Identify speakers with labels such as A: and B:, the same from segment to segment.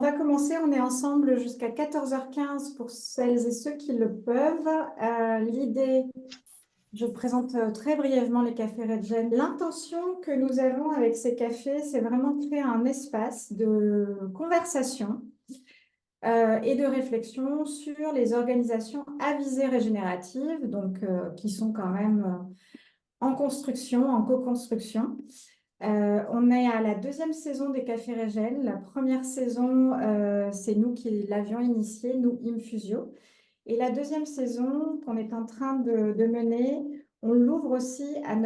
A: On va commencer, on est ensemble jusqu'à 14h15 pour celles et ceux qui le peuvent. L'idée, je présente très brièvement les cafés Red Gen. L'intention que nous avons avec ces cafés, c'est vraiment de créer un espace de conversation et de réflexion sur les organisations à visée régénérative, donc qui sont quand même en construction, en co-construction. On est à la deuxième saison des Cafés Régel. La première saison, c'est nous qui l'avions initiée, nous, Infusio. Et la deuxième saison qu'on est en train de mener, on l'ouvre aussi à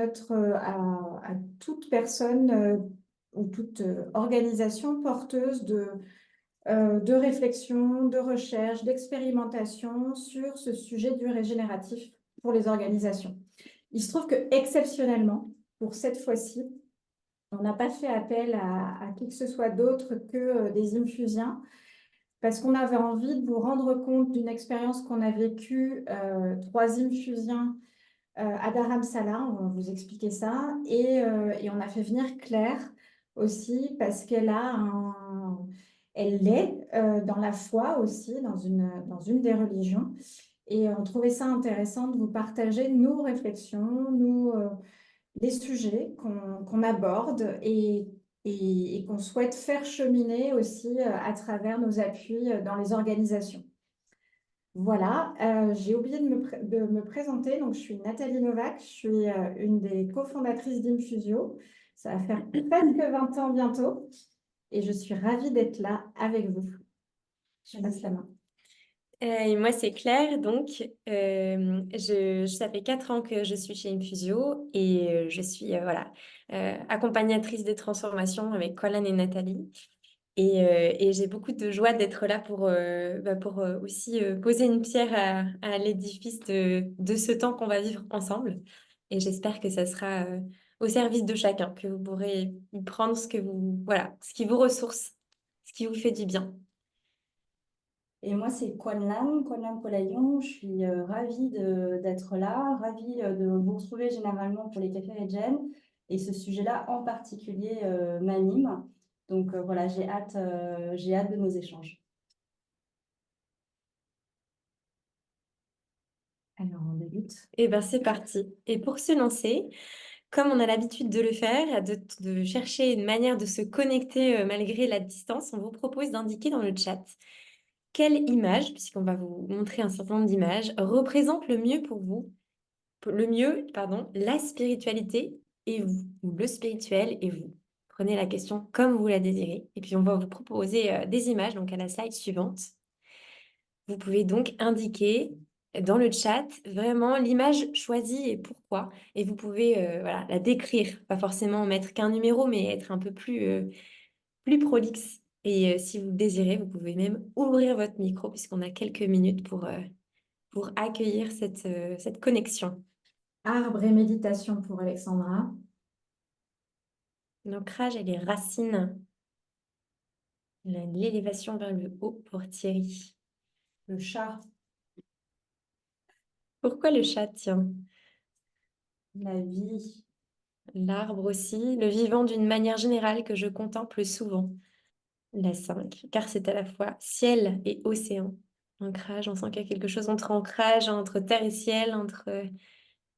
A: toute personne ou toute organisation porteuse de réflexion, de recherche, d'expérimentation sur ce sujet du régénératif pour les organisations. Il se trouve que exceptionnellement, pour cette fois-ci, on n'a pas fait appel à qui que ce soit d'autre que des infusiens parce qu'on avait envie de vous rendre compte d'une expérience qu'on a vécue, trois infusiens à Dharamsala, on va vous expliquer ça, et on a fait venir Claire aussi parce elle est dans la foi aussi, dans une des religions, et on trouvait ça intéressant de vous partager nos réflexions, les sujets qu'on aborde et qu'on souhaite faire cheminer aussi à travers nos appuis dans les organisations. Voilà, j'ai oublié de me présenter. Donc, je suis Nathalie Novak, je suis une des cofondatrices d'Infusio. Ça va faire presque 20 ans bientôt et je suis ravie d'être là avec vous. Je passe la main.
B: Et moi, c'est Claire. Donc, ça fait 4 ans que je suis chez Infusio et je suis accompagnatrice des transformations avec Colin et Nathalie. Et j'ai beaucoup de joie d'être là pour aussi poser une pierre à l'édifice de ce temps qu'on va vivre ensemble. Et j'espère que ça sera au service de chacun, que vous pourrez y prendre ce qui vous ressource, ce qui vous fait du bien.
C: Et moi, c'est Kwanlam Kolayon. Je suis ravie d'être là, ravie de vous retrouver généralement pour les cafés Regen. Et ce sujet-là en particulier m'anime. Donc voilà, j'ai hâte de nos échanges.
A: Alors, on débute.
B: Eh bien, c'est parti. Et pour se lancer, comme on a l'habitude de le faire, de chercher une manière de se connecter malgré la distance, on vous propose d'indiquer dans le chat quelle image, puisqu'on va vous montrer un certain nombre d'images, représente le mieux pour vous, la spiritualité et vous, ou le spirituel et vous. Prenez la question comme vous la désirez, et puis on va vous proposer des images, donc à la slide suivante. Vous pouvez donc indiquer dans le chat vraiment l'image choisie et pourquoi. Et vous pouvez la décrire, pas forcément mettre qu'un numéro, mais être un peu plus prolixe. Et si vous le désirez, vous pouvez même ouvrir votre micro puisqu'on a quelques minutes pour accueillir cette connexion.
A: Arbre et méditation pour Alexandra.
B: L'ancrage et les racines. L'élévation vers le haut pour Thierry.
C: Le chat,
B: Pourquoi le chat, tiens?
C: la vie,
B: L'arbre aussi, le vivant d'une manière générale que je contemple souvent. La 5, car c'est à la fois ciel et océan. Ancrage, on sent qu'il y a quelque chose entre ancrage, entre terre et ciel,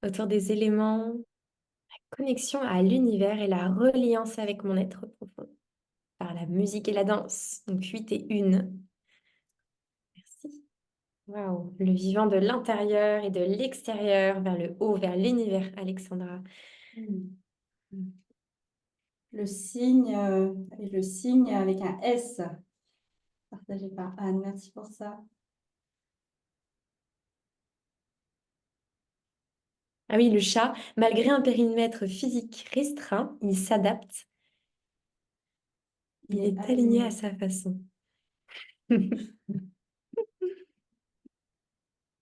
B: autour des éléments. La connexion à l'univers et la reliance avec mon être profond. Par la musique et la danse. Donc 8 et 1. Merci. Waouh, le vivant de l'intérieur et de l'extérieur, vers le haut, vers l'univers, Alexandra.
C: le signe avec un S, partagé par Anne. Merci pour ça.
B: Ah oui, le chat, malgré un périmètre physique restreint, il s'adapte. Il est aligné à sa façon.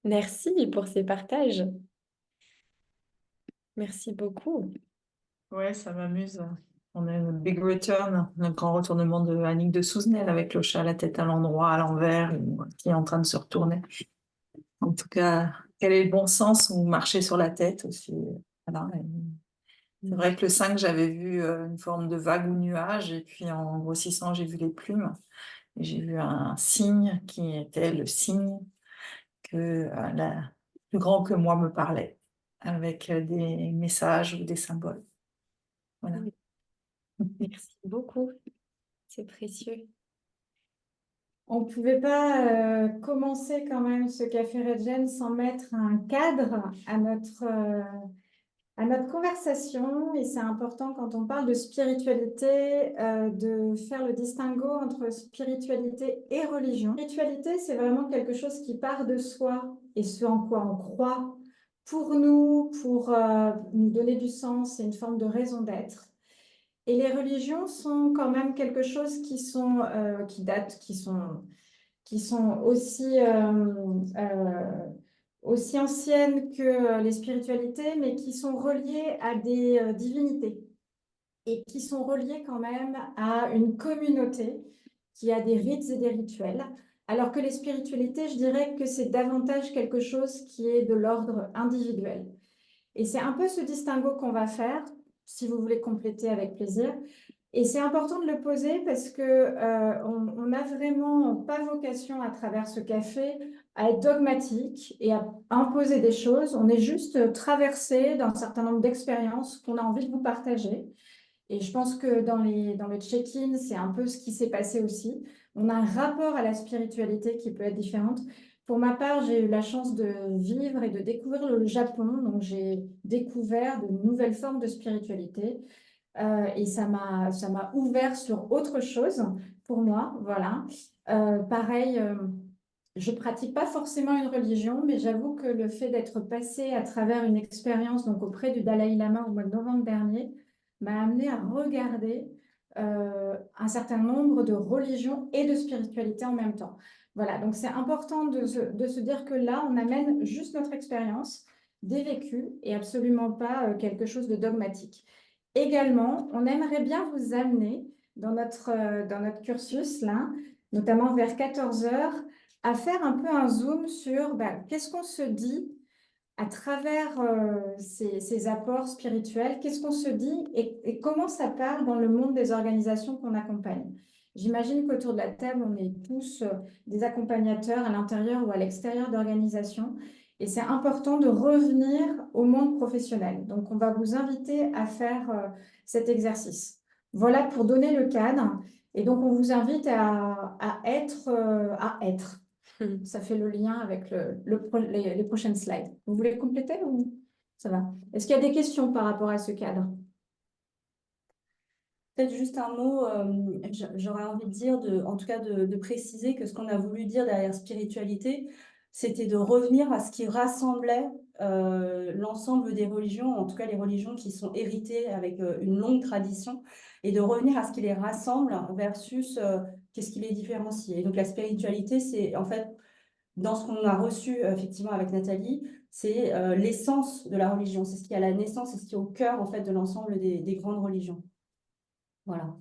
B: Merci pour ces partages. Merci beaucoup.
D: Ouais, ça m'amuse. On a le Big Return, le grand retournement de Annick de Souzenel avec le chat, la tête à l'endroit, à l'envers, qui est en train de se retourner. En tout cas, quel est le bon sens ou marcher sur la tête aussi. Voilà. C'est vrai que le 5, j'avais vu une forme de vague ou nuage, et puis en grossissant, j'ai vu les plumes. Et j'ai vu un signe qui était le signe que le plus grand que moi me parlait, avec des messages ou des symboles. Voilà.
B: Oui. Merci beaucoup, c'est précieux.
A: On ne pouvait pas commencer quand même ce Café Redgen sans mettre un cadre à notre conversation. Et c'est important quand on parle de spiritualité de faire le distinguo entre spiritualité et religion. Spiritualité, c'est vraiment quelque chose qui part de soi et ce en quoi on croit pour nous donner du sens et une forme de raison d'être. Et les religions sont quand même quelque chose qui datent, qui sont aussi anciennes que les spiritualités, mais qui sont reliées à des divinités et qui sont reliées quand même à une communauté qui a des rites et des rituels. Alors que les spiritualités, je dirais que c'est davantage quelque chose qui est de l'ordre individuel. Et c'est un peu ce distinguo qu'on va faire, si vous voulez compléter avec plaisir. Et c'est important de le poser parce que on n'a vraiment pas vocation à travers ce café à être dogmatique et à imposer des choses. On est juste traversé d'un certain nombre d'expériences qu'on a envie de vous partager. Et je pense que dans le check-in, c'est un peu ce qui s'est passé aussi. On a un rapport à la spiritualité qui peut être différente. Pour ma part, j'ai eu la chance de vivre et de découvrir le Japon. Donc, j'ai découvert de nouvelles formes de spiritualité. Et ça m'a ouvert sur autre chose pour moi. Voilà. Pareil, je pratique pas forcément une religion, mais j'avoue que le fait d'être passé à travers une expérience donc auprès du Dalai Lama au mois de novembre dernier m'a amené à regarder un certain nombre de religions et de spiritualités en même temps. Voilà, donc c'est important de se dire que là, on amène juste notre expérience, des vécus et absolument pas quelque chose de dogmatique. Également, on aimerait bien vous amener dans notre cursus, là, notamment vers 14 heures, à faire un peu un zoom sur qu'est-ce qu'on se dit à travers ces apports spirituels, qu'est-ce qu'on se dit et comment ça parle dans le monde des organisations qu'on accompagne. J'imagine qu'autour de la table, on est tous des accompagnateurs à l'intérieur ou à l'extérieur d'organisations. Et c'est important de revenir au monde professionnel. Donc, on va vous inviter à faire cet exercice. Voilà pour donner le cadre. Et donc, on vous invite à être. Ça fait le lien avec les prochaines slides. Vous voulez compléter ou ça va? Est-ce qu'il y a des questions par rapport à ce cadre?
C: Peut-être juste un mot, j'aurais envie de dire, en tout cas de préciser que ce qu'on a voulu dire derrière spiritualité, c'était de revenir à ce qui rassemblait l'ensemble des religions, en tout cas les religions qui sont héritées avec une longue tradition, et de revenir à ce qui les rassemble versus qu'est-ce qui les différencie. Et donc la spiritualité, c'est en fait, dans ce qu'on a reçu effectivement avec Nathalie, c'est l'essence de la religion, c'est ce qui est à la naissance, c'est ce qui est au cœur en fait de l'ensemble des grandes religions. Voilà.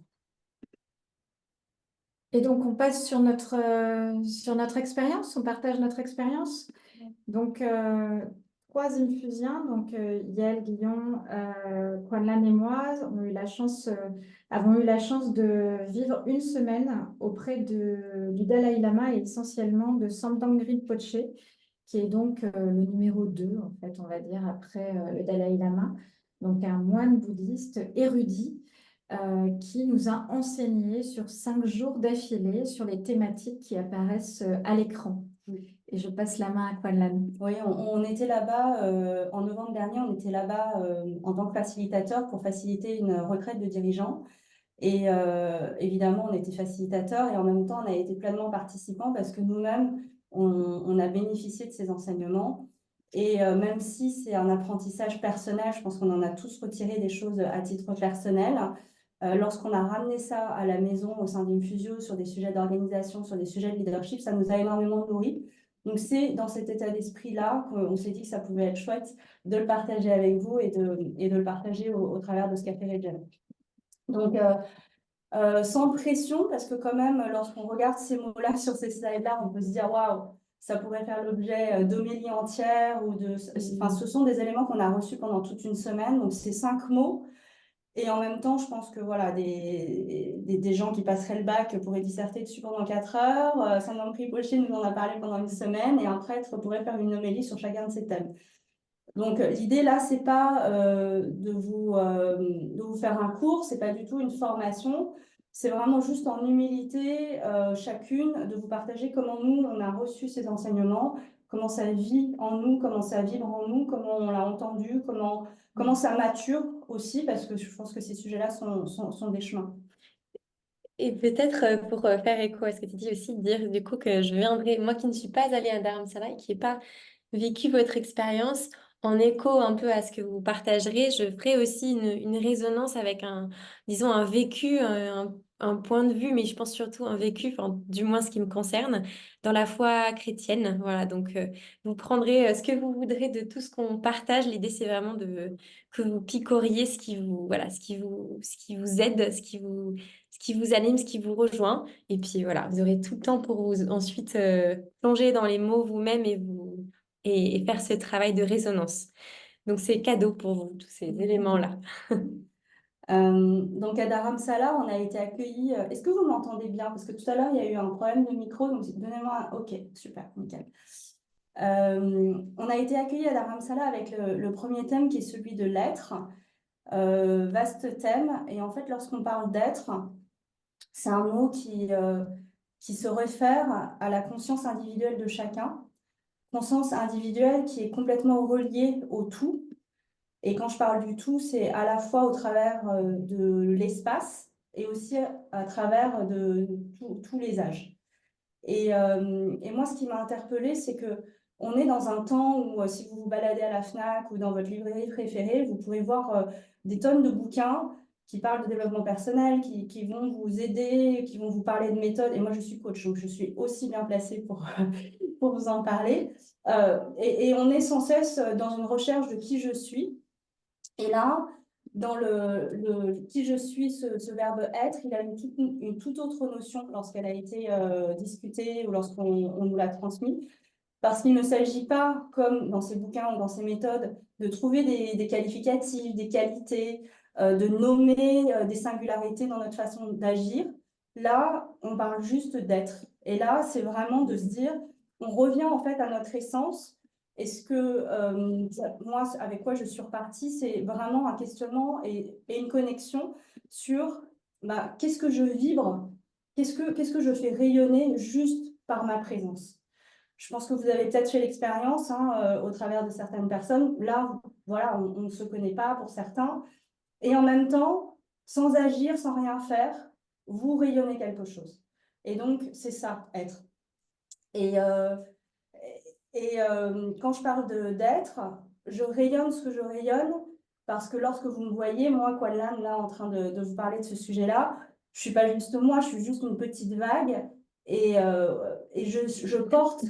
A: Et donc, on passe sur notre expérience, on partage notre expérience. Donc, 3 infusiens, donc Yael, Guillaume, Kwanlan et moi, avons eu la chance de vivre une semaine auprès du Dalai Lama et essentiellement de Samdang Rinpoche, qui est donc le numéro 2, en fait, on va dire, après le Dalai Lama. Donc, un moine bouddhiste érudit qui nous a enseigné sur 5 jours d'affilée sur les thématiques qui apparaissent à l'écran. Et je passe la main à Kwanlan.
C: Oui, on était là-bas en novembre dernier, on était là-bas en tant que facilitateur pour faciliter une retraite de dirigeants. Et évidemment, on était facilitateur et en même temps, on a été pleinement participants parce que nous-mêmes, on a bénéficié de ces enseignements. Et même si c'est un apprentissage personnel, je pense qu'on en a tous retiré des choses à titre personnel. Lorsqu'on a ramené ça à la maison au sein d'Infusio sur des sujets d'organisation, sur des sujets de leadership, ça nous a énormément nourri. Donc, c'est dans cet état d'esprit-là qu'on s'est dit que ça pouvait être chouette de le partager avec vous et de le partager au travers de ce Café Redgen. Donc, sans pression, parce que quand même, lorsqu'on regarde ces mots-là sur ces slides-là, on peut se dire, waouh, ça pourrait faire l'objet d'homélies entières. Enfin, ce sont des éléments qu'on a reçus pendant toute une semaine. Donc, ces 5 mots, Et en même temps, je pense que voilà, des gens qui passeraient le bac pourraient disserter dessus pendant 4 heures. Sandrine Tripochet nous en a parlé pendant une semaine et un prêtre pourrait faire une homélie sur chacun de ces thèmes. Donc l'idée là, c'est pas de vous faire un cours, c'est pas du tout une formation. C'est vraiment juste en humilité, chacune, de vous partager comment nous, on a reçu ces enseignements, comment ça vit en nous, comment ça vibre en nous, comment on l'a entendu, comment ça mature aussi, parce que je pense que ces sujets-là sont des chemins.
B: Et peut-être pour faire écho à ce que tu dis aussi, dire du coup que je viendrai, moi qui ne suis pas allée à Dharamsala et qui n'ai pas vécu votre expérience, en écho un peu à ce que vous partagerez, je ferai aussi une résonance avec disons, un vécu, un point de vue, mais je pense surtout un vécu, enfin, du moins ce qui me concerne, dans la foi chrétienne. Voilà, donc vous prendrez ce que vous voudrez de tout ce qu'on partage. L'idée, c'est vraiment que vous picoriez ce qui vous, voilà, ce qui vous aide, ce qui vous anime, ce qui vous rejoint. Et puis voilà, vous aurez tout le temps pour vous ensuite plonger dans les mots vous-même et faire ce travail de résonance. Donc c'est cadeau pour vous, tous ces éléments-là.
C: Donc à Dharamsala, on a été accueillis. Est-ce que vous m'entendez bien? Parce que tout à l'heure, il y a eu un problème de micro, donc donnez-moi. Ok, super, nickel. On a été accueillis à Dharamsala avec le premier thème qui est celui de l'être. Vaste thème. Et en fait, lorsqu'on parle d'être, c'est un mot qui se réfère à la conscience individuelle de chacun. Conscience individuelle qui est complètement reliée au tout. Et quand je parle du tout, c'est à la fois au travers de l'espace et aussi à travers de tous les âges. Et moi, ce qui m'a interpellée, c'est que on est dans un temps où, si vous vous baladez à la FNAC ou dans votre librairie préférée, vous pourrez voir des tonnes de bouquins qui parlent de développement personnel, qui vont vous aider, qui vont vous parler de méthodes. Et moi, je suis coach, donc je suis aussi bien placée pour vous en parler. Et on est sans cesse dans une recherche de qui je suis. Et là, dans le qui je suis, ce verbe être, il a une toute autre notion lorsqu'elle a été discutée ou lorsqu'on nous l'a transmis. Parce qu'il ne s'agit pas, comme dans ces bouquins ou dans ces méthodes, de trouver des qualificatifs, des qualités, de nommer des singularités dans notre façon d'agir. Là, on parle juste d'être. Et là, c'est vraiment de se dire, on revient en fait à notre essence. Et ce que moi, avec quoi je suis repartie, c'est vraiment un questionnement et une connexion sur qu'est-ce que je vibre, qu'est-ce que je fais rayonner juste par ma présence. Je pense que vous avez peut-être fait l'expérience au travers de certaines personnes. Là, voilà, on ne se connaît pas pour certains. Et en même temps, sans agir, sans rien faire, vous rayonnez quelque chose. Et donc, c'est ça, être. Et, quand je parle d'être, je rayonne ce que je rayonne parce que lorsque vous me voyez, moi, Kwanlan, là, en train de vous parler de ce sujet-là, je ne suis pas juste moi, je suis juste une petite vague et je porte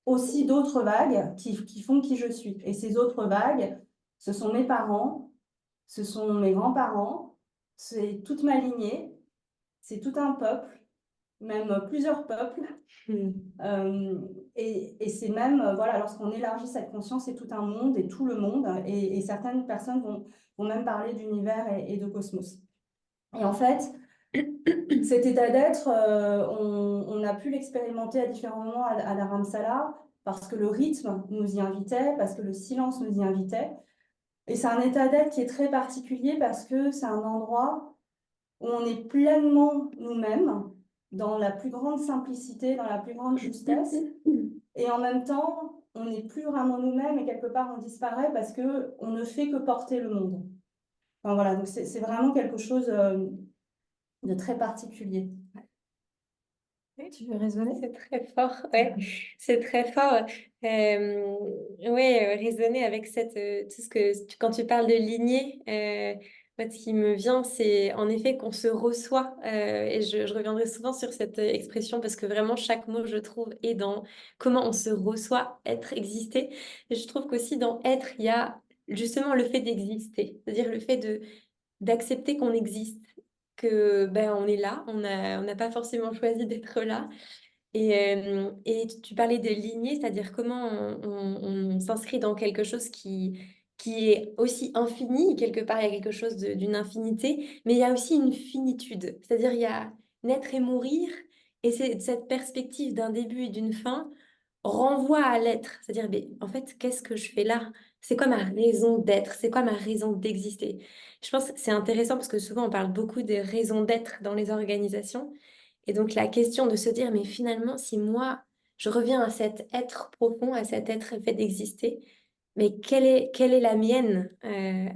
C: aussi d'autres vagues qui font qui je suis. Et ces autres vagues, ce sont mes parents, ce sont mes grands-parents, c'est toute ma lignée, c'est tout un peuple, même plusieurs peuples. Et c'est même, voilà, lorsqu'on élargit cette conscience, c'est tout un monde et tout le monde. Et certaines personnes vont même parler d'univers et de cosmos. Et en fait, cet état d'être, on a pu l'expérimenter à différents moments à Dharamsala parce que le rythme nous y invitait, parce que le silence nous y invitait. Et c'est un état d'être qui est très particulier parce que c'est un endroit où on est pleinement nous-mêmes, dans la plus grande simplicité, dans la plus grande justesse. Et en même temps, on n'est plus vraiment nous-mêmes et quelque part on disparaît parce qu'on ne fait que porter le monde. Enfin, voilà, donc c'est vraiment quelque chose de très particulier.
A: Oui, tu veux raisonner?
B: C'est très fort, ouais, c'est très fort. Raisonner avec tout ce quand tu parles de lignée, moi, ce qui me vient, c'est en effet qu'on se reçoit. Et je reviendrai souvent sur cette expression parce que vraiment chaque mot, je trouve, est dans comment on se reçoit, être, exister. Et je trouve qu'aussi dans être, il y a justement le fait d'exister, c'est-à-dire le fait d'accepter qu'on existe, que ben on est là, on n'a pas forcément choisi d'être là. Et tu parlais de lignée, c'est-à-dire comment on s'inscrit dans quelque chose qui est aussi infini. Quelque part, il y a quelque chose d'une infinité, mais il y a aussi une finitude. C'est-à-dire, il y a naître et mourir, et cette perspective d'un début et d'une fin renvoie à l'être. C'est-à-dire, mais en fait, qu'est-ce que je fais là? C'est quoi ma raison d'être? C'est quoi ma raison d'exister? Je pense que c'est intéressant parce que souvent, on parle beaucoup des raisons d'être dans les organisations. Et donc, la question de se dire, mais finalement, si moi, je reviens à cet être profond, à cet être fait d'exister, mais quelle est la mienne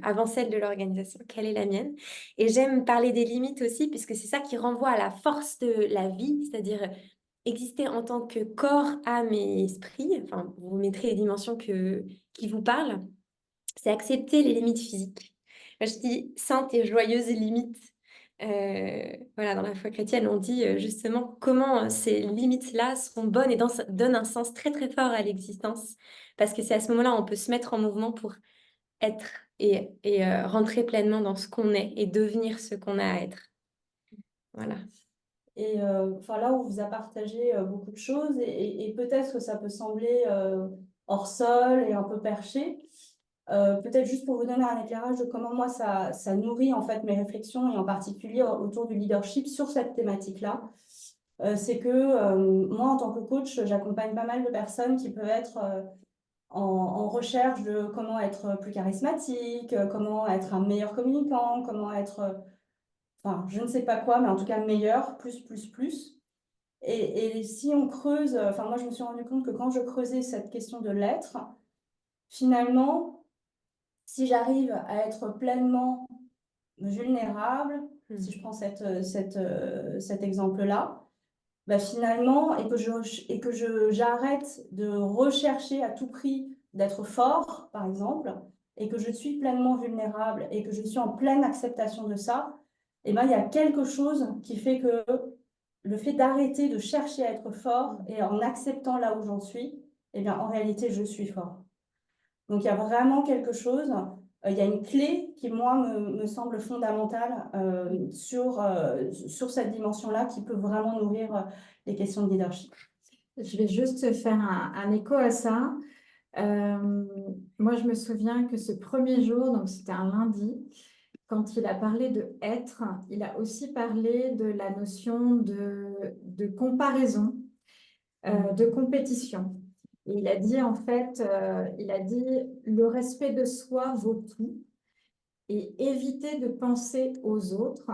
B: avant celle de l'organisation? Quelle est la mienne? Et j'aime parler des limites aussi, puisque c'est ça qui renvoie à la force de la vie, c'est-à-dire exister en tant que corps, âme et esprit. Enfin, vous mettrez les dimensions qui vous parlent. C'est accepter les limites physiques. Moi, je dis sainte et joyeuse limite. Voilà, dans la foi chrétienne, on dit justement comment ces limites-là sont bonnes et donnent un sens très très fort à l'existence. Parce que c'est à ce moment-là on peut se mettre en mouvement pour être et rentrer pleinement dans ce qu'on est et devenir ce qu'on a à être. Voilà.
C: Et enfin, là, on vous a partagé beaucoup de choses et peut-être que ça peut sembler hors sol et un peu perché. Peut-être juste pour vous donner un éclairage de comment moi ça nourrit en fait mes réflexions et en particulier autour du leadership sur cette thématique-là. C'est que moi, en tant que coach, j'accompagne pas mal de personnes qui peuvent être en recherche de comment être plus charismatique, comment être un meilleur communicant, comment être, enfin, je ne sais pas quoi, mais en tout cas meilleur, plus, plus, plus. Et si on creuse, enfin, moi, je me suis rendu compte que quand je creusais cette question de l'être, finalement, si j'arrive à être pleinement vulnérable, si je prends cet exemple-là, bah finalement, j'arrête de rechercher à tout prix d'être fort, par exemple, et que je suis pleinement vulnérable et que je suis en pleine acceptation de ça, et ben, il y a quelque chose qui fait que le fait d'arrêter de chercher à être fort et en acceptant là où j'en suis, et bien, en réalité, je suis fort. Donc, il y a vraiment quelque chose, il y a une clé qui, moi, me semble fondamentale sur cette dimension-là qui peut vraiment nourrir les questions de leadership.
A: Je vais juste faire un écho à ça. Moi, je me souviens que ce premier jour, donc c'était un lundi, quand il a parlé de être, il a aussi parlé de la notion de comparaison, de compétition. Et il a dit en fait, il a dit le respect de soi vaut tout et éviter de penser aux autres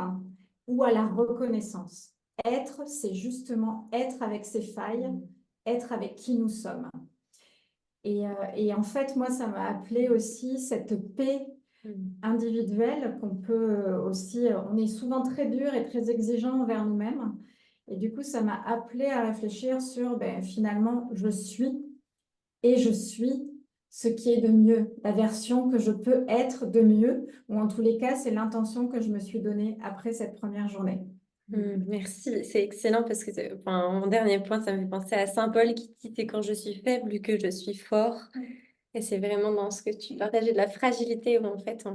A: ou à la reconnaissance. Être, c'est justement être avec ses failles, être avec qui nous sommes. Et en fait, moi, ça m'a appelé aussi cette paix individuelle qu'on peut aussi, on est souvent très dur et très exigeant envers nous-mêmes. Et du coup, ça m'a appelé à réfléchir sur, ben, finalement, je suis ce qui est de mieux, la version que je peux être de mieux, ou en tous les cas, c'est l'intention que je me suis donnée après cette première journée.
B: Merci, c'est excellent parce que enfin, mon dernier point, ça me fait penser à Saint Paul qui dit c'est quand je suis faible que je suis fort. Et c'est vraiment dans ce que tu partageais de la fragilité où en fait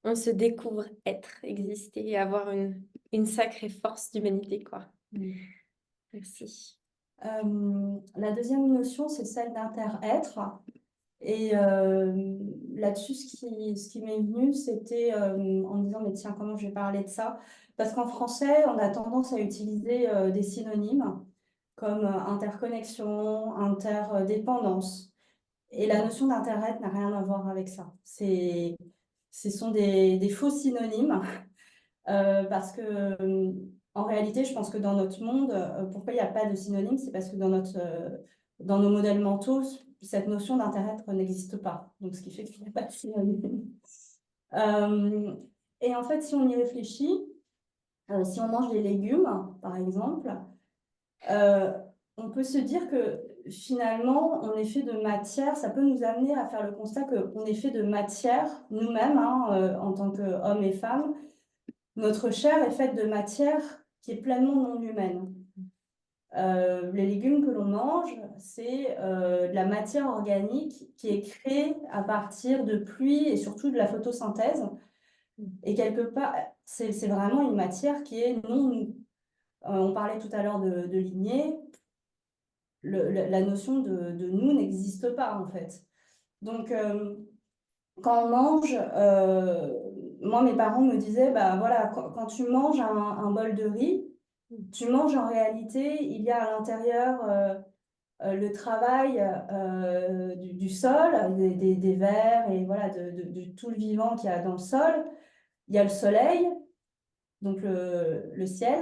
B: on se découvre être, exister et avoir une sacrée force d'humanité, quoi. Merci.
C: La deuxième notion, c'est celle d'inter-être. Et là-dessus, ce qui m'est venu, c'était en me disant, mais tiens, comment je vais parler de ça? Parce qu'en français, on a tendance à utiliser des synonymes comme interconnexion, interdépendance. Et la notion d'inter-être n'a rien à voir avec ça. Ce sont des faux synonymes parce que en réalité, je pense que dans notre monde, pourquoi il n'y a pas de synonyme, c'est parce que dans nos modèles mentaux, cette notion d'inter-être n'existe pas. Donc, ce qui fait qu'il n'y a pas de synonyme. Et en fait, si on y réfléchit, si on mange des légumes, par exemple, on peut se dire que finalement, on est fait de matière. Ça peut nous amener à faire le constat qu'on est fait de matière, nous-mêmes, hein, en tant qu'hommes et femmes. Notre chair est faite de matière qui est pleinement non humaine. Les légumes que l'on mange, c'est de la matière organique qui est créée à partir de pluie et surtout de la photosynthèse. Et quelque part, c'est vraiment une matière qui est non nous. On parlait tout à l'heure de lignée. La notion de nous n'existe pas, en fait. Donc, Quand on mange, moi, mes parents me disaient, bah voilà, quand tu manges un bol de riz, tu manges en réalité, il y a à l'intérieur le travail du sol, des vers et voilà, de tout le vivant qu'il y a dans le sol. Il y a le soleil, donc le ciel,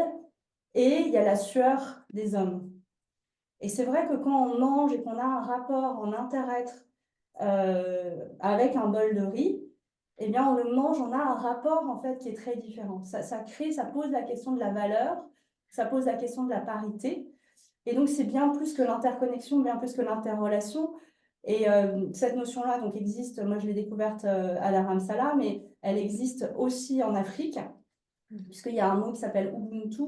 C: et il y a la sueur des hommes. Et c'est vrai que quand on mange et qu'on a un rapport en inter-être avec un bol de riz, eh bien, on le mange, on a un rapport en fait qui est très différent. Ça crée, ça pose la question de la valeur, ça pose la question de la parité. Et donc, c'est bien plus que l'interconnexion, bien plus que l'interrelation. Et cette notion-là donc existe, moi je l'ai découverte à Dharamsala, mais elle existe aussi en Afrique, puisqu'il y a un mot qui s'appelle Ubuntu,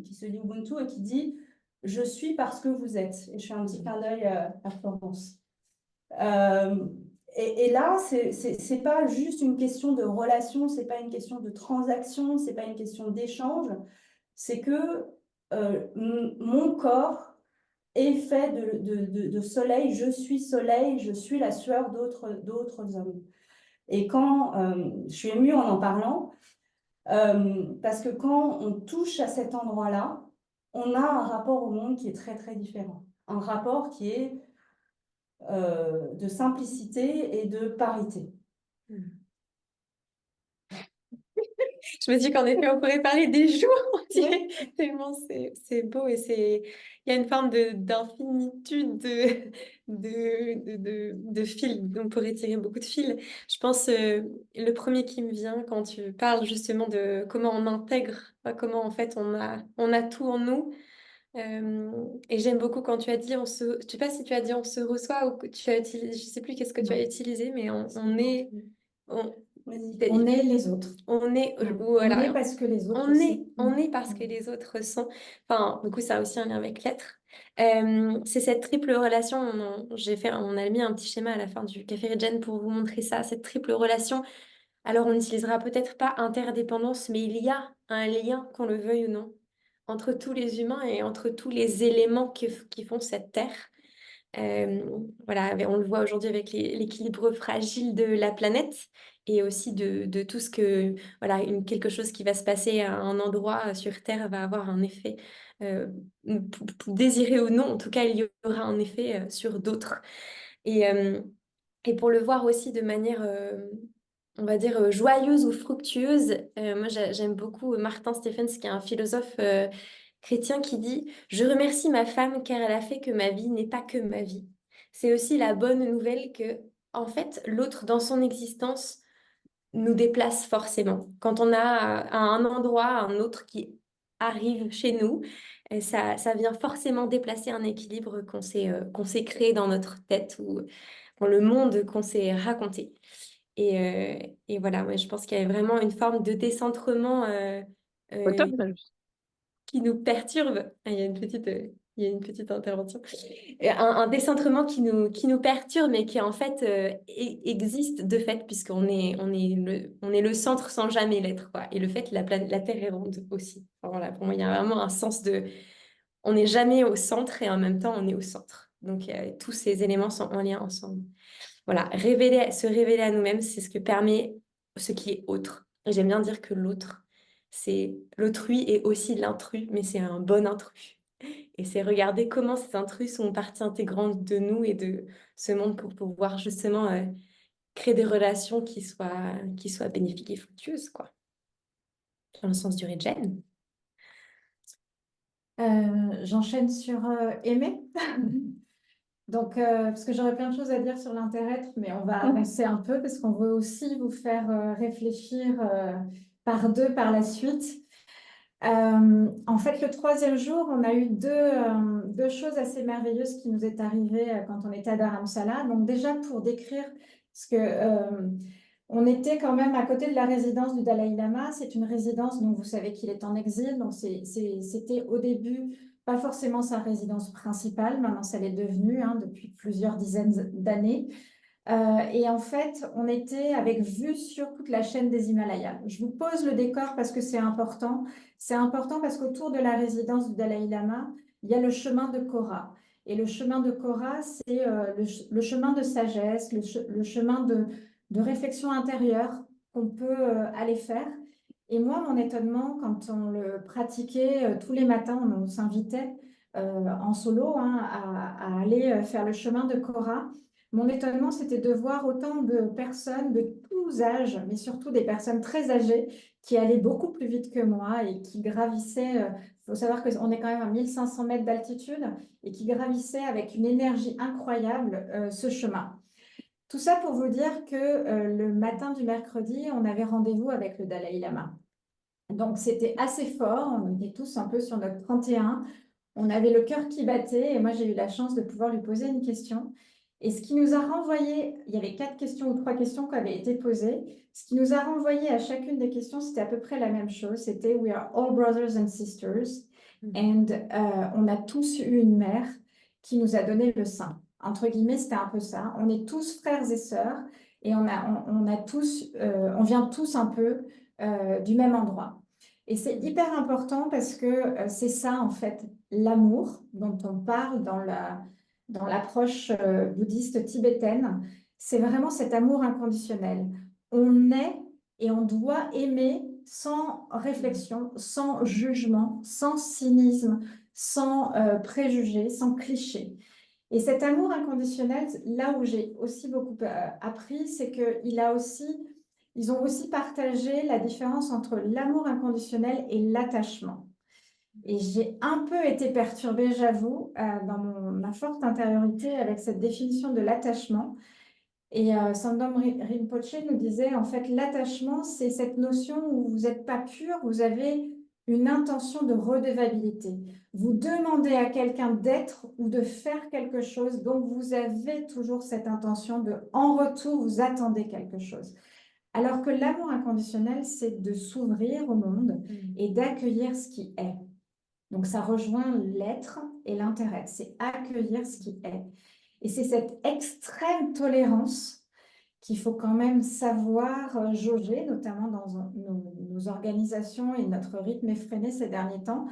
C: qui se dit Ubuntu et qui dit « Je suis parce que vous êtes ». Et je fais un petit clin d'œil à Florence. Et là, c'est pas juste une question de relation, c'est pas une question de transaction, c'est pas une question d'échange, c'est que mon corps est fait de soleil, je suis la sueur d'autres hommes. Et quand je suis émue en parlant, parce que quand on touche à cet endroit-là, on a un rapport au monde qui est très très différent. Un rapport qui est de simplicité et de parité.
B: Je me dis qu'en effet, on pourrait parler des jours entiers, tellement c'est beau et il y a une forme d'infinitude de fils. On pourrait tirer beaucoup de fils. Je pense, le premier qui me vient quand tu parles justement de comment on intègre, comment en fait on a tout en nous. Et j'aime beaucoup quand tu as dit, je sais pas si tu as dit on se reçoit ou que tu as utilisé, je sais plus qu'est-ce que tu as utilisé, mais on est, on,
A: On est les autres.
B: on est,
A: On
B: voilà,
A: est parce que les autres
B: on est,
A: sont.
B: on est parce que les autres sont. Enfin, du coup, ça a aussi un lien avec l'être. C'est cette triple relation. On a mis un petit schéma à la fin du Café Regen pour vous montrer ça, cette triple relation. Alors, on n'utilisera peut-être pas interdépendance, mais il y a un lien, qu'on le veuille ou non, entre tous les humains et entre tous les éléments qui font cette terre. Voilà, on le voit aujourd'hui avec l'équilibre fragile de la planète et aussi de tout ce que, voilà, quelque chose qui va se passer à un endroit sur Terre va avoir un effet, désiré ou non, en tout cas, il y aura un effet sur d'autres. Et pour le voir aussi de manière, on va dire, joyeuse ou fructueuse, moi j'aime beaucoup Martin Stephens, qui est un philosophe chrétien, qui dit: Je remercie ma femme car elle a fait que ma vie n'est pas que ma vie. C'est aussi la bonne nouvelle que, en fait, l'autre dans son existence nous déplace forcément. Quand on a à un endroit un autre qui arrive chez nous, ça vient forcément déplacer un équilibre qu'on s'est créé dans notre tête ou dans le monde qu'on s'est raconté. Et voilà, ouais, je pense qu'il y a vraiment une forme de décentrement
D: Au top,
B: qui nous perturbe. Ah, il y a une petite intervention. Un décentrement qui nous perturbe, mais qui en fait existe de fait, puisqu'on est le centre sans jamais l'être, quoi. Et le fait, la Terre est ronde aussi. Enfin, voilà, pour moi, il y a vraiment un sens de... On n'est jamais au centre et en même temps, on est au centre. Donc, tous ces éléments sont en lien ensemble. Voilà, se révéler à nous-mêmes, c'est ce que permet ce qui est autre. Et j'aime bien dire que l'autrui est aussi l'intrus, mais c'est un bon intrus. Et c'est regarder comment ces intrus sont partie intégrante de nous et de ce monde pour pouvoir justement créer des relations qui soient bénéfiques et fructueuses, quoi. Dans le sens du regen.
A: J'enchaîne sur aimer. Donc, parce que j'aurais plein de choses à dire sur l'intérêt, mais on va avancer un peu parce qu'on veut aussi vous faire réfléchir par deux par la suite. En fait, le troisième jour, on a eu deux choses assez merveilleuses qui nous est arrivées quand on était à Dharamsala. Donc déjà, pour décrire, parce que on était quand même à côté de la résidence du Dalai Lama. C'est une résidence dont vous savez qu'il est en exil. Donc c'était au début pas forcément sa résidence principale. Maintenant, ça l'est devenu depuis plusieurs dizaines d'années. Et en fait, on était avec vue sur toute la chaîne des Himalayas. Je vous pose le décor parce que c'est important. C'est important parce qu'autour de la résidence du Dalai Lama, il y a le chemin de Kora. Et le chemin de Kora, c'est le chemin de sagesse, le chemin de réflexion intérieure qu'on peut aller faire. Et moi, mon étonnement, quand on le pratiquait tous les matins, on s'invitait en solo hein, à aller faire le chemin de Cora. Mon étonnement, c'était de voir autant de personnes de tous âges, mais surtout des personnes très âgées qui allaient beaucoup plus vite que moi et qui gravissaient. Il faut savoir qu'on est quand même à 1500 mètres d'altitude et qui gravissaient avec une énergie incroyable ce chemin. Tout ça pour vous dire que le matin du mercredi, on avait rendez-vous avec le Dalai Lama. Donc, c'était assez fort. On était tous un peu sur notre 31. On avait le cœur qui battait et moi, j'ai eu la chance de pouvoir lui poser une question. Et ce qui nous a renvoyé, il y avait 4 questions ou 3 questions qui avaient été posées. Ce qui nous a renvoyé à chacune des questions, c'était à peu près la même chose. C'était We are all brothers and sisters. And on a tous eu une mère qui nous a donné le sein. Entre guillemets, c'était un peu ça. On est tous frères et sœurs et on vient tous un peu du même endroit. Et c'est hyper important parce que c'est ça, en fait, l'amour dont on parle dans l'approche bouddhiste tibétaine. C'est vraiment cet amour inconditionnel. On est et on doit aimer sans réflexion, sans jugement, sans cynisme, sans préjugés, sans clichés. Et cet amour inconditionnel, là où j'ai aussi beaucoup appris, c'est ils ont aussi partagé la différence entre l'amour inconditionnel et l'attachement. Et j'ai un peu été perturbée, j'avoue, dans ma forte intériorité avec cette définition de l'attachement. Et Sangdom Rinpoche nous disait, en fait, l'attachement, c'est cette notion où vous n'êtes pas pur, vous avez une intention de redevabilité. Vous demandez à quelqu'un d'être ou de faire quelque chose, donc vous avez toujours cette intention de, en retour, vous attendez quelque chose. Alors que l'amour inconditionnel, c'est de s'ouvrir au monde et d'accueillir ce qui est. Donc ça rejoint l'être et l'intérêt, c'est accueillir ce qui est. Et c'est cette extrême tolérance qu'il faut quand même savoir jauger, notamment dans nos organisations et notre rythme effréné ces derniers temps,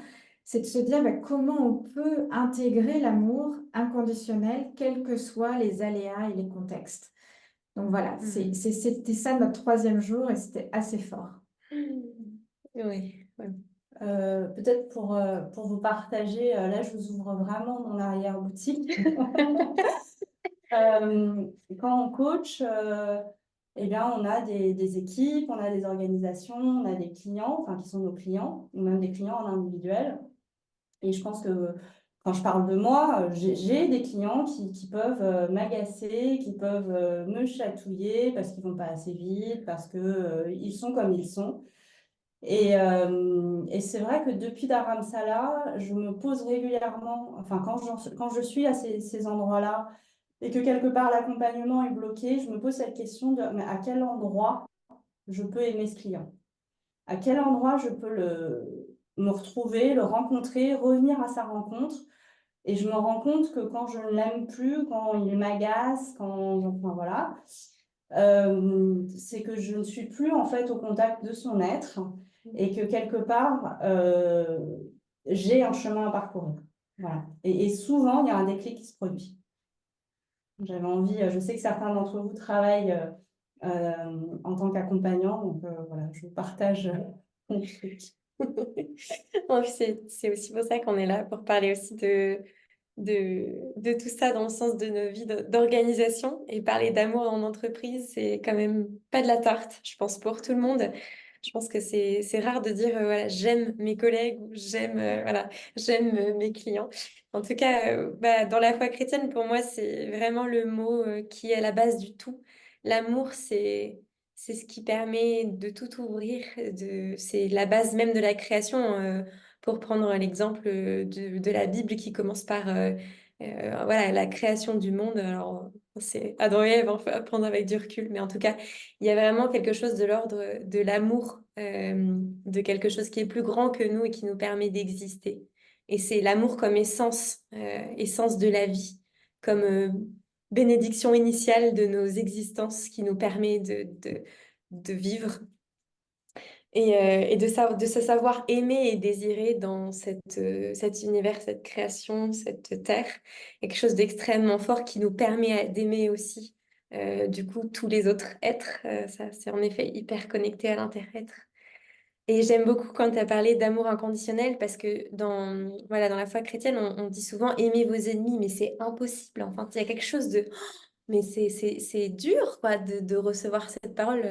A: c'est de se dire comment on peut intégrer l'amour inconditionnel, quels que soient les aléas et les contextes. Donc voilà, c'était ça notre 3e jour et c'était assez fort.
B: Oui.
C: Peut-être pour vous partager, là je vous ouvre vraiment mon arrière-boutique. Quand on coach, eh bien, on a des équipes, on a des organisations, on a des clients, enfin qui sont nos clients, ou même des clients en individuel. Et je pense que quand je parle de moi, j'ai des clients qui peuvent m'agacer, qui peuvent me chatouiller parce qu'ils vont pas assez vite, parce que ils sont comme ils sont. Et c'est vrai que depuis Dharamsala, je me pose régulièrement, enfin quand je suis à ces endroits-là et que quelque part l'accompagnement est bloqué, je me pose cette question de mais à quel endroit je peux aimer ce client? À quel endroit je peux me retrouver, le rencontrer, revenir à sa rencontre? Et je me rends compte que quand je ne l'aime plus, quand il m'agace, enfin voilà, c'est que je ne suis plus en fait au contact de son être et que quelque part, j'ai un chemin à parcourir. Voilà. Et souvent, il y a un déclic qui se produit. J'avais envie, je sais que certains d'entre vous travaillent en tant qu'accompagnant, donc voilà, je vous partage mon truc.
B: C'est aussi pour ça qu'on est là, pour parler aussi de tout ça dans le sens de nos vies d'organisation. Et parler d'amour en entreprise, c'est quand même pas de la tarte, je pense, pour tout le monde. Je pense que c'est rare de dire voilà, j'aime mes collègues ou j'aime mes clients. En tout cas, dans la foi chrétienne, pour moi, c'est vraiment le mot qui est à la base du tout. L'amour, c'est ce qui permet de tout ouvrir. C'est la base même de la création. Pour prendre l'exemple de la Bible qui commence par voilà, la création du monde. Alors, c'est Adam et Ève, on peut apprendre avec du recul, mais en tout cas, il y a vraiment quelque chose de l'ordre de l'amour, de quelque chose qui est plus grand que nous et qui nous permet d'exister. Et c'est l'amour comme essence de la vie, comme bénédiction initiale de nos existences qui nous permet de vivre et de se savoir aimer et désirer dans cet univers, cette création, cette terre, quelque chose d'extrêmement fort qui nous permet d'aimer aussi Du coup, tous les autres êtres, ça, c'est en effet hyper connecté à l'inter-être. Et j'aime beaucoup quand tu as parlé d'amour inconditionnel parce que voilà, dans la foi chrétienne, on dit souvent aimez vos ennemis, mais c'est impossible. Enfin, il y a quelque chose de... Mais c'est dur, quoi, de recevoir cette parole.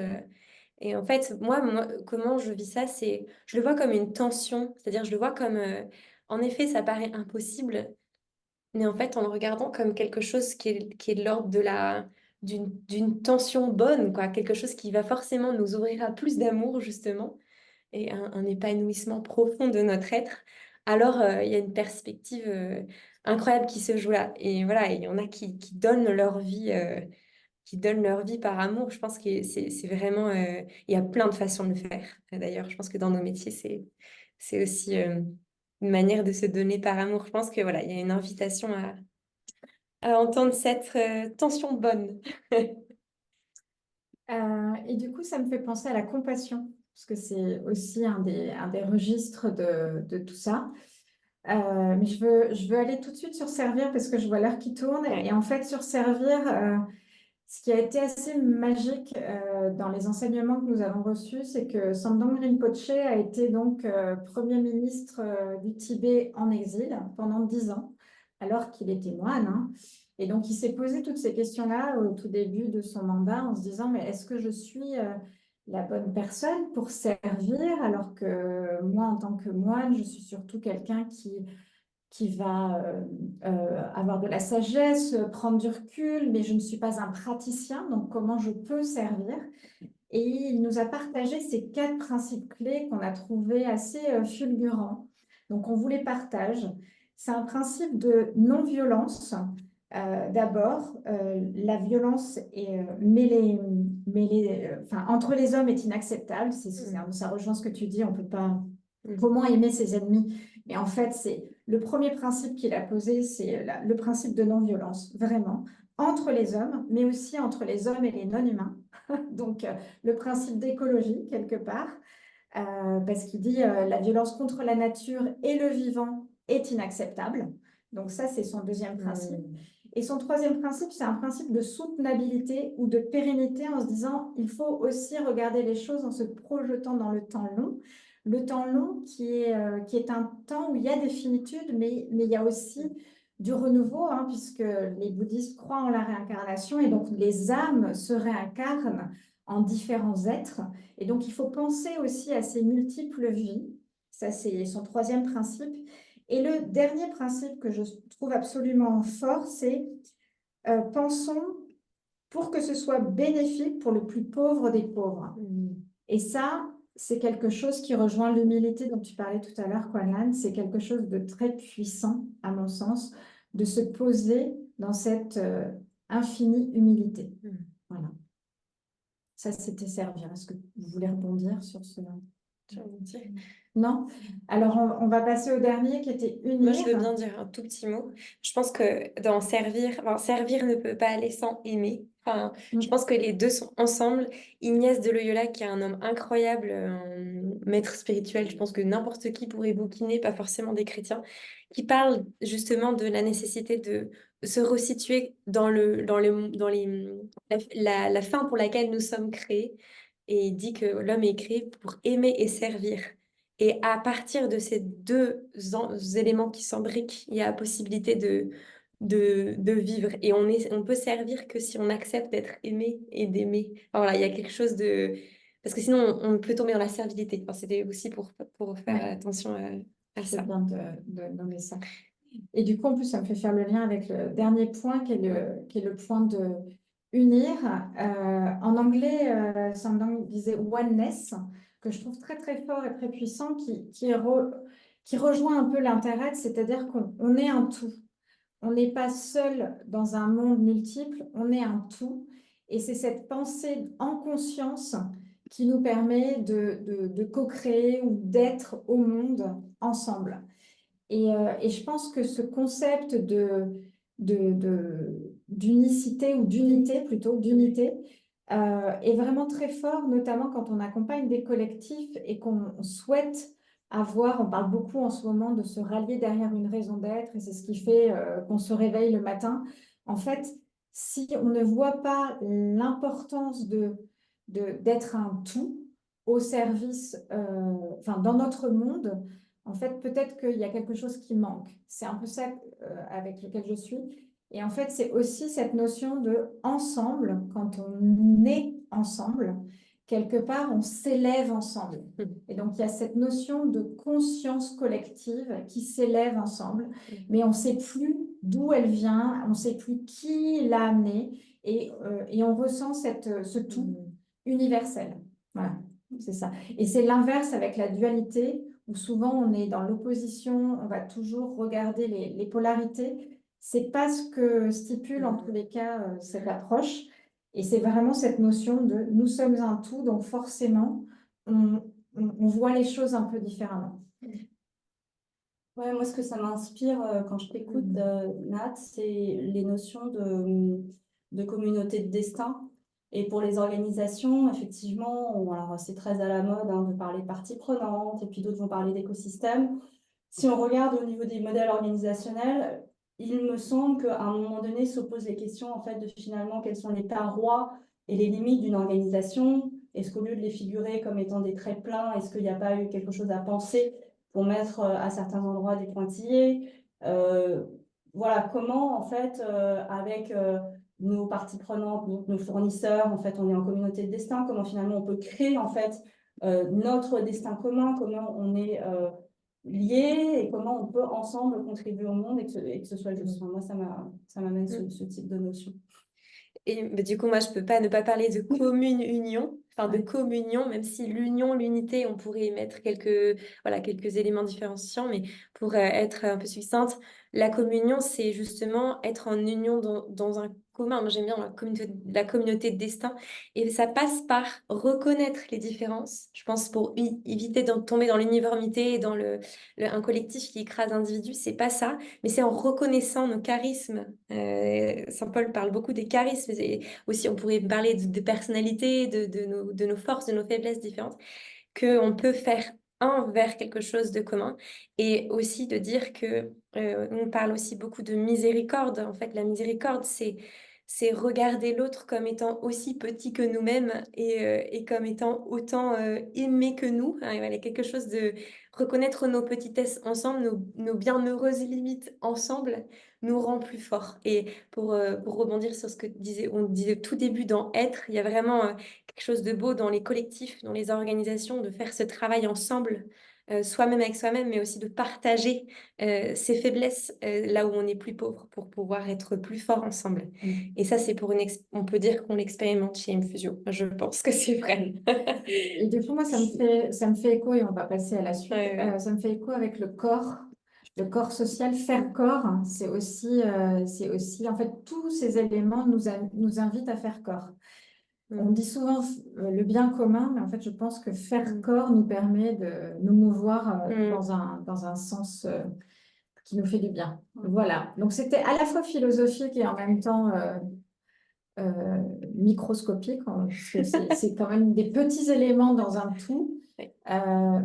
B: Et en fait, moi, comment je vis ça, je le vois comme une tension. C'est-à-dire, je le vois comme... en effet, ça paraît impossible, mais en fait, en le regardant comme quelque chose qui est de l'ordre d'une tension bonne, quoi. Quelque chose qui va forcément nous ouvrir à plus d'amour, justement et un épanouissement profond de notre être, alors il y a une perspective incroyable qui se joue là. Et voilà, il y en a qui donnent qui donnent leur vie par amour. Je pense que c'est vraiment... il y a plein de façons de le faire. D'ailleurs, je pense que dans nos métiers, c'est aussi une manière de se donner par amour. Je pense que voilà, il y a une invitation à entendre cette tension bonne.
A: Et du coup, ça me fait penser à la compassion, parce que c'est aussi un des registres de tout ça. Mais je veux aller tout de suite sur servir parce que je vois l'heure qui tourne.
B: Ouais.
A: Et en fait, sur servir, ce qui a été assez magique dans les enseignements que nous avons reçus, c'est que Samdang Rinpoche a été donc Premier ministre du Tibet en exil pendant 10 ans, alors qu'il était moine, hein. Et donc, il s'est posé toutes ces questions-là au tout début de son mandat en se disant, mais est-ce que je suis la bonne personne pour servir alors que moi, en tant que moine, je suis surtout quelqu'un qui va avoir de la sagesse, prendre du recul, mais je ne suis pas un praticien, donc comment je peux servir? Et il nous a partagé ces 4 principes clés qu'on a trouvés assez fulgurants. Donc on vous les partage. C'est un principe de non-violence. D'abord, la violence entre les hommes est inacceptable. Ça rejoint ce que tu dis, on ne peut pas... Comment aimer ses ennemis? Mais en fait, c'est le premier principe qu'il a posé, c'est le principe de non-violence, vraiment, entre les hommes, mais aussi entre les hommes et les non-humains. Donc, le principe d'écologie, quelque part, parce qu'il dit la violence contre la nature et le vivant est inacceptable. Donc, ça, c'est son deuxième principe. Et son troisième principe, c'est un principe de soutenabilité ou de pérennité en se disant il faut aussi regarder les choses en se projetant dans le temps long. Le temps long qui est un temps où il y a des finitudes, mais il y a aussi du renouveau, hein, puisque les bouddhistes croient en la réincarnation et donc les âmes se réincarnent en différents êtres. Et donc, il faut penser aussi à ces multiples vies. Ça, c'est son troisième principe. Et le dernier principe que je trouve absolument fort, c'est pensons pour que ce soit bénéfique pour le plus pauvre des pauvres. Et ça, c'est quelque chose qui rejoint l'humilité dont tu parlais tout à l'heure, Kwanlan. C'est quelque chose de très puissant, à mon sens, de se poser dans cette infinie humilité. Voilà. Ça, c'était servir. Est-ce que vous voulez rebondir sur cela? Non? Alors, on va passer au dernier qui était unir.
B: Moi, je veux bien dire un tout petit mot. Je pense que dans servir ne peut pas aller sans aimer. Enfin, je pense que les deux sont ensemble. Ignace de Loyola, qui est un homme incroyable, un maître spirituel, je pense que n'importe qui pourrait bouquiner, pas forcément des chrétiens, qui parle justement de la nécessité de se resituer la fin pour laquelle nous sommes créés. Et il dit que l'homme est créé pour aimer et servir. Et à partir de ces deux éléments qui s'embriquent, il y a la possibilité de vivre. Et on peut servir que si on accepte d'être aimé et d'aimer. Enfin, voilà, il y a quelque chose de... Parce que sinon, on peut tomber dans la servilité. Enfin, c'était aussi pour faire attention à ça.
A: C'est bien de nommer ça. Et du coup, en plus, ça me fait faire le lien avec le dernier point qui est le point de unir. En anglais, Samdang disait oneness, que je trouve très très fort et très puissant, qui rejoint un peu l'intérêt, c'est-à-dire qu'on est un tout. On n'est pas seul dans un monde multiple, on est un tout. Et c'est cette pensée en conscience qui nous permet de co-créer ou d'être au monde ensemble. Et je pense que ce concept d'unicité ou d'unité plutôt, d'unité, est vraiment très fort, notamment quand on accompagne des collectifs et qu'on souhaite on parle beaucoup en ce moment de se rallier derrière une raison d'être, et c'est ce qui fait qu'on se réveille le matin. En fait, si on ne voit pas l'importance d'être un tout au service, enfin, dans notre monde, en fait, peut-être qu'il y a quelque chose qui manque. C'est un peu ça avec lequel je suis. Et en fait, c'est aussi cette notion de ensemble, quand on est ensemble, quelque part, on s'élève ensemble. Et donc, il y a cette notion de conscience collective qui s'élève ensemble, mais on ne sait plus d'où elle vient, on ne sait plus qui l'a amenée, et on ressent ce tout universel. Voilà, c'est ça. Et c'est l'inverse avec la dualité, où souvent on est dans l'opposition, on va toujours regarder les polarités. C'est pas ce que stipule en tous les cas cette approche. Et c'est vraiment cette notion de nous sommes un tout, donc forcément, on voit les choses un peu différemment.
C: Ouais, moi, ce que ça m'inspire quand je t'écoute, Nat, c'est les notions de communauté de destin. Et pour les organisations, effectivement, alors c'est très à la mode hein, de parler partie prenante, et puis d'autres vont parler d'écosystème. Si on regarde au niveau des modèles organisationnels, il me semble qu'à un moment donné s'opposent les questions en fait de finalement quelles sont les parois et les limites d'une organisation. Est-ce qu'au lieu de les figurer comme étant des traits pleins, est-ce qu'il n'y a pas eu quelque chose à penser pour mettre à certains endroits des pointillés? Voilà, comment en fait avec nos parties prenantes, donc nos fournisseurs, en fait on est en communauté de destin, comment finalement on peut créer en fait notre destin commun, comment on est liés et comment on peut ensemble contribuer au monde et que ce soit juste. Enfin, moi, ça m'amène ce type de notion.
B: Et bah, du coup, moi, je peux pas ne pas parler de commune union, enfin de communion, même si l'union, l'unité, on pourrait y mettre quelques éléments différenciants, mais pour être un peu succincte, la communion, c'est justement être en union dans un commun. Moi, j'aime bien la communauté de destin, et ça passe par reconnaître les différences, je pense, pour éviter de tomber dans l'uniformité et dans un collectif qui écrase l'individu. C'est pas ça, mais c'est en reconnaissant nos charismes. Saint Paul parle beaucoup des charismes, et aussi on pourrait parler de personnalités, de nos forces, de nos faiblesses différentes, qu'on peut faire un vers quelque chose de commun, et aussi de dire que on parle aussi beaucoup de miséricorde. En fait, la miséricorde, c'est regarder l'autre comme étant aussi petit que nous-mêmes et comme étant autant aimé que nous. Hein, voilà, quelque chose de reconnaître nos petitesses ensemble, nos bienheureuses limites ensemble, nous rend plus forts. Et pour rebondir sur ce que on disait au tout début dans Être, il y a vraiment quelque chose de beau dans les collectifs, dans les organisations, de faire ce travail ensemble, soi-même avec soi-même, mais aussi de partager ses faiblesses là où on est plus pauvre pour pouvoir être plus fort ensemble. Et ça, c'est on peut dire qu'on l'expérimente chez Infusion. Je pense que c'est vrai.
A: Et du coup, moi, ça me fait écho, et on va passer à la suite.
B: Ouais.
A: Ça me fait écho avec le corps social. Faire corps, hein, c'est aussi, en fait, tous ces éléments nous invitent à faire corps. On dit souvent le bien commun, mais en fait, je pense que faire corps nous permet de nous mouvoir dans un sens qui nous fait du bien. Voilà. Donc, c'était à la fois philosophique et en même temps microscopique, hein, parce que c'est quand même des petits éléments dans un tout.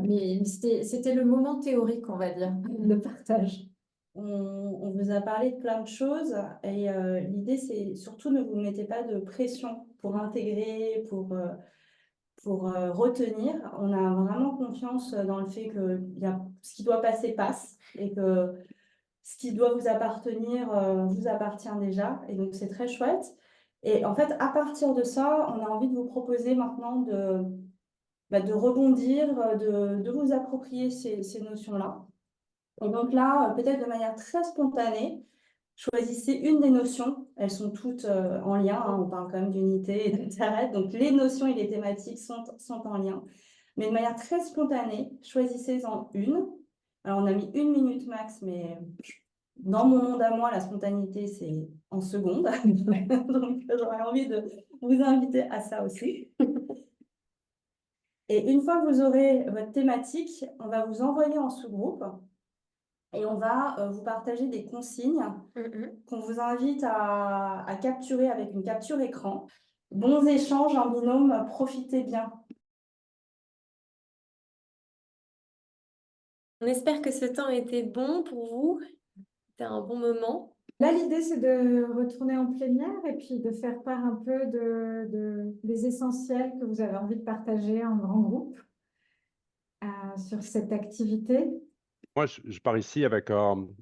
A: Mais c'était le moment théorique, on va dire, de partage.
C: On vous a parlé de plein de choses et l'idée, c'est surtout ne vous mettez pas de pression pour intégrer, pour retenir. On a vraiment confiance dans le fait que ce qui doit passer passe et que ce qui doit vous appartenir vous appartient déjà. Et donc, c'est très chouette. Et en fait, à partir de ça, on a envie de vous proposer maintenant de rebondir, de vous approprier ces notions-là. Et donc là, peut-être de manière très spontanée, choisissez une des notions. Elles sont toutes en lien. Hein, on parle quand même d'unité et d'intérêt. Donc, les notions et les thématiques sont en lien. Mais de manière très spontanée, choisissez-en une. Alors, on a mis 1 minute max, mais dans mon monde à moi, la spontanéité, c'est en secondes. Donc, j'aurais envie de vous inviter à ça aussi. Et une fois que vous aurez votre thématique, on va vous envoyer en sous-groupe et on va vous partager des consignes qu'on vous invite à capturer avec une capture écran. Bons échanges en binôme, profitez bien.
B: On espère que ce temps était bon pour vous. C'était un bon moment.
A: Là, l'idée, c'est de retourner en plénière et puis de faire part un peu des essentiels que vous avez envie de partager en grand groupe sur cette activité.
E: Moi, je pars ici avec.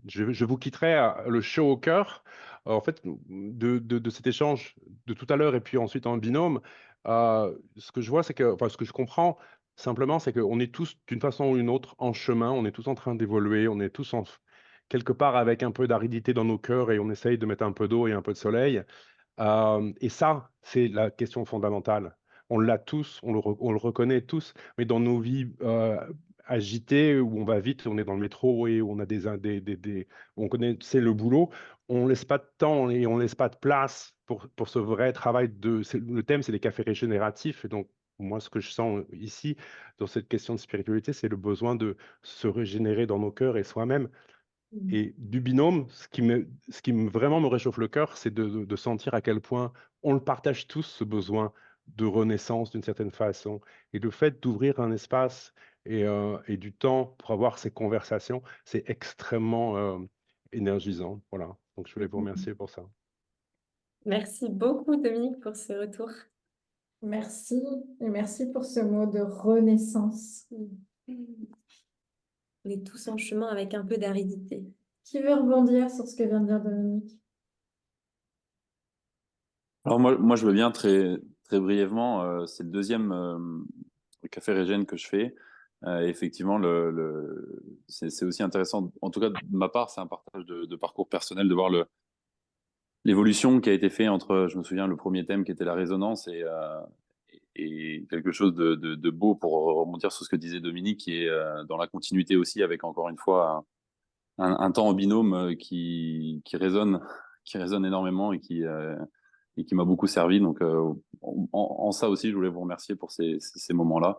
E: Je vous quitterai le chaud au cœur. En fait, de cet échange de tout à l'heure et puis ensuite en binôme, ce que je vois, c'est que. Enfin, ce que je comprends simplement, c'est qu'on est tous, d'une façon ou d'une autre, en chemin. On est tous en train d'évoluer. On est tous quelque part avec un peu d'aridité dans nos cœurs et on essaye de mettre un peu d'eau et un peu de soleil. Et ça, c'est la question fondamentale. On l'a tous, on le reconnaît tous, mais dans nos vies agitées, où on va vite, on est dans le métro et où on a on connaît, c'est le boulot, on laisse pas de temps et on laisse pas de place pour ce vrai travail le thème, c'est les cafés régénératifs. Et donc, moi, ce que je sens ici, dans cette question de spiritualité, c'est le besoin de se régénérer dans nos cœurs et soi-même. Et du binôme, vraiment me réchauffe le cœur, c'est de sentir à quel point on le partage tous, ce besoin de renaissance d'une certaine façon. Et le fait d'ouvrir un espace et du temps pour avoir ces conversations, c'est extrêmement énergisant. Voilà. Donc, je voulais vous remercier pour ça.
B: Merci beaucoup, Dominique, pour ce retour.
A: Merci et merci pour ce mot de renaissance.
B: On est tous en chemin avec un peu d'aridité.
A: Qui veut rebondir sur ce que vient de dire Dominique?
F: Alors moi, je veux bien très, très brièvement. C'est le deuxième café Régène que je fais. Effectivement, c'est aussi intéressant. En tout cas, de ma part, c'est un partage de parcours personnel, de voir l'évolution qui a été faite entre, je me souviens, le premier thème qui était la résonance et quelque chose de beau pour rebondir sur ce que disait Dominique, qui est dans la continuité aussi avec, encore une fois, un temps en binôme qui résonne, qui résonne énormément et qui m'a beaucoup servi. Donc, en ça aussi, je voulais vous remercier pour ces moments-là.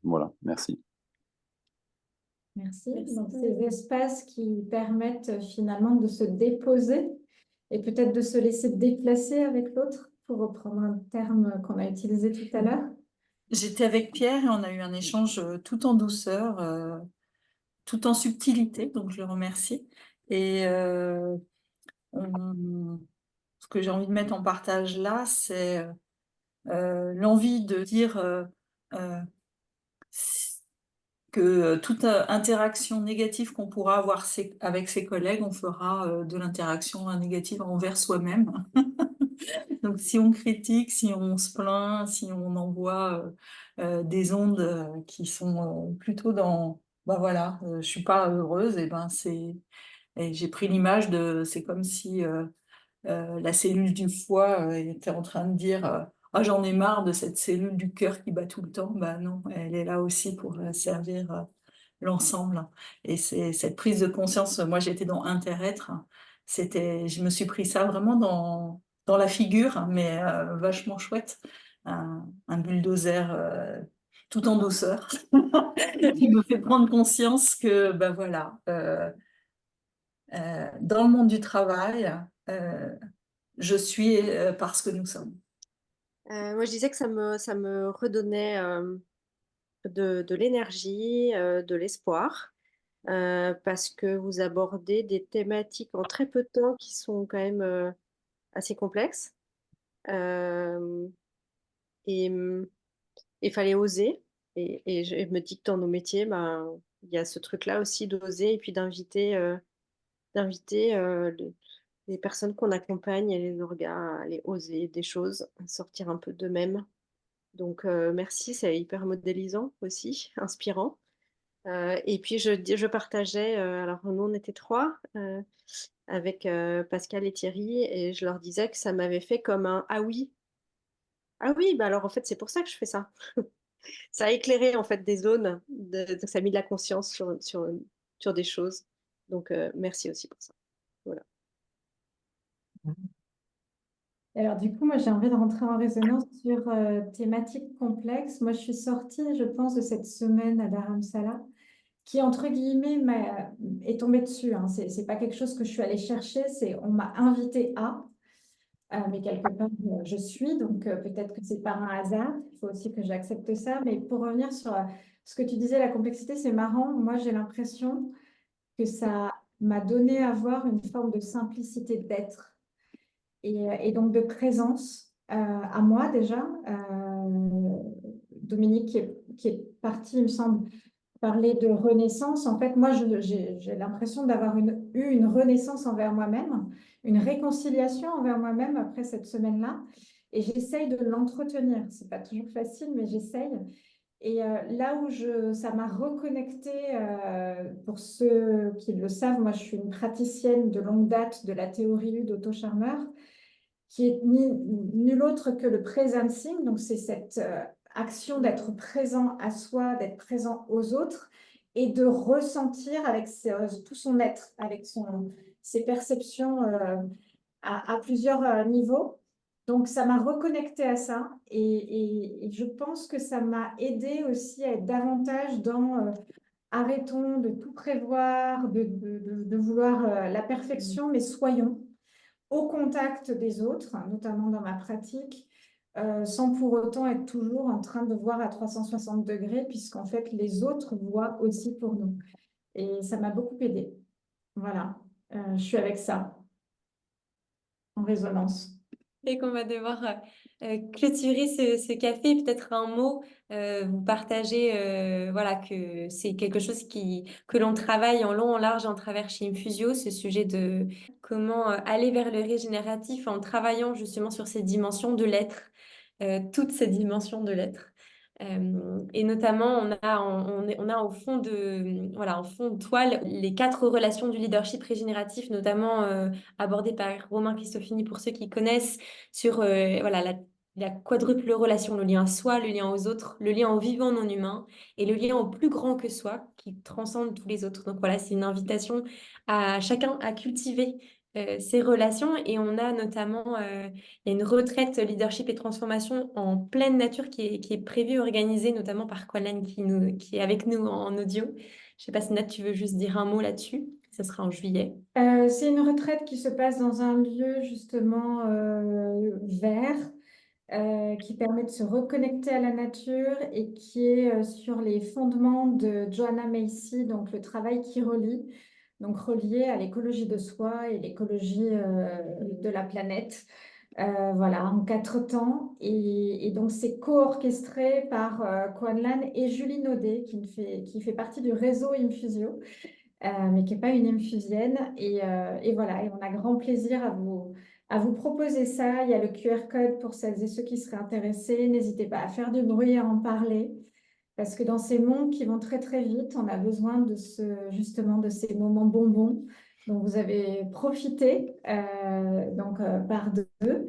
F: Voilà, merci.
A: Merci.
B: Merci.
A: Donc, ces espaces qui permettent finalement de se déposer et peut-être de se laisser déplacer avec l'autre, pour reprendre un terme qu'on a utilisé tout à l'heure.
D: J'étais avec Pierre et on a eu un échange tout en douceur, tout en subtilité, donc je le remercie. Et ce que j'ai envie de mettre en partage là, c'est l'envie de dire euh, que toute interaction négative qu'on pourra avoir avec ses collègues, on fera de l'interaction négative envers soi-même. Donc si on critique, si on se plaint, si on envoie des ondes qui sont plutôt dans bah voilà, je suis pas heureuse, et j'ai pris l'image c'est comme si la cellule du foie était en train de dire ah, j'en ai marre de cette cellule du cœur qui bat tout le temps. Bah non, elle est là aussi pour servir l'ensemble. Et c'est cette prise de conscience. Moi, j'étais dans Inter-être. Je me suis pris ça vraiment dans la figure, mais vachement chouette. Un bulldozer tout en douceur qui me fait prendre conscience que, bah voilà, dans le monde du travail, je suis parce que nous sommes.
G: Moi, je disais que ça me redonnait de l'énergie, de l'espoir, parce que vous abordez des thématiques en très peu de temps qui sont quand même assez complexes. Euh, et il fallait oser. Et je me dis que dans nos métiers, ben, il y a ce truc-là aussi d'oser et puis d'inviter les personnes qu'on accompagne et les orgas à aller oser des choses, à sortir un peu d'eux-mêmes. Donc, merci, c'est hyper modélisant aussi, inspirant. Et puis, je partageais, alors nous, on était trois, avec Pascal et Thierry, et je leur disais que ça m'avait fait comme un ah oui, bah alors en fait, c'est pour ça que je fais ça. Ça a éclairé en fait des zones, ça a mis de la conscience sur des choses. Donc, merci aussi pour ça. Voilà.
A: Alors, du coup, moi, j'ai envie de rentrer en résonance sur thématiques complexes. Moi, je suis sortie, je pense, de cette semaine à Dharamsala, qui, entre guillemets, est tombée dessus. Hein. C'est pas quelque chose que je suis allée chercher, on m'a invité mais quelque part, je suis. Donc, peut-être que c'est pas un hasard. Il faut aussi que j'accepte ça. Mais pour revenir sur ce que tu disais, la complexité, c'est marrant. Moi, j'ai l'impression que ça m'a donné à voir une forme de simplicité d'être et donc de présence à moi déjà. Dominique qui est parti, il me semble, parler de renaissance. En fait, moi, j'ai l'impression d'avoir eu une renaissance envers moi-même, une réconciliation envers moi-même après cette semaine-là. Et j'essaye de l'entretenir. C'est pas toujours facile, mais j'essaye. Et là où ça m'a reconnecté, pour ceux qui le savent, moi je suis une praticienne de longue date de la théorie d'Otto Scharmer, qui est nul autre que le presencing. Donc c'est cette action d'être présent à soi, d'être présent aux autres et de ressentir avec tout son être, avec ses perceptions à plusieurs niveaux. Donc, ça m'a reconnecté à ça et je pense que ça m'a aidé aussi à être davantage dans arrêtons de tout prévoir, de vouloir la perfection, mais soyons au contact des autres, notamment dans ma pratique, sans pour autant être toujours en train de voir à 360 degrés, puisqu'en fait, les autres voient aussi pour nous. Et ça m'a beaucoup aidé. Voilà, je suis avec ça, en résonance.
B: Et qu'on va devoir clôturer ce café. Peut-être un mot, vous partagez voilà, que c'est quelque chose que l'on travaille en long, en large, en travers chez Infusio, ce sujet de comment aller vers le régénératif en travaillant justement sur ces dimensions de l'être, toutes ces dimensions de l'être. Et notamment, on a au fond voilà, en fond de toile les 4 relations du leadership régénératif, notamment abordées par Romain Cristofini pour ceux qui connaissent, sur voilà, la quadruple relation, le lien à soi, le lien aux autres, le lien au vivant non humain et le lien au plus grand que soi qui transcende tous les autres. Donc voilà, c'est une invitation à chacun à cultiver ces relations et on a notamment il y a une retraite leadership et transformation en pleine nature qui est prévue, organisée notamment par Kuan-Lan qui est avec nous en audio. Je ne sais pas si Nat, tu veux juste dire un mot là-dessus. Ça sera en juillet.
A: C'est une retraite qui se passe dans un lieu justement vert, qui permet de se reconnecter à la nature et qui est sur les fondements de Joanna Macy, donc le travail qui relie, donc relié à l'écologie de soi et l'écologie de la planète. Voilà, en 4 temps. Et donc, c'est co-orchestré par Kuan Lan et Julie Naudet, qui fait partie du réseau Infusio, mais qui n'est pas une infusienne. Et voilà, et on a grand plaisir à vous proposer ça. Il y a le QR code pour celles et ceux qui seraient intéressés. N'hésitez pas à faire du bruit, à en parler. Parce que dans ces mondes qui vont très très vite, on a besoin justement de ces moments bonbons dont vous avez profité par deux.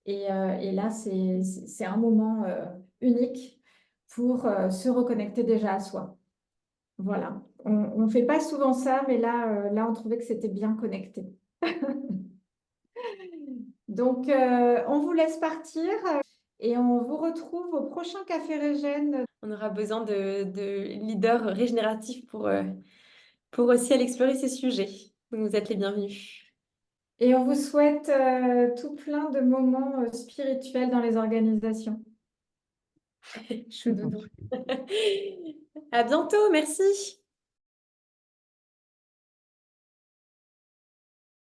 A: Et là, c'est un moment unique pour se reconnecter déjà à soi. Voilà. On ne fait pas souvent ça, mais là, on trouvait que c'était bien connecté. Donc, on vous laisse partir et on vous retrouve au prochain Café Régène.
B: On aura besoin de leaders régénératifs pour aussi aller explorer ces sujets. Vous êtes les bienvenus.
A: Et on vous souhaite tout plein de moments spirituels dans les organisations.
B: Choudoudou. À bientôt, merci.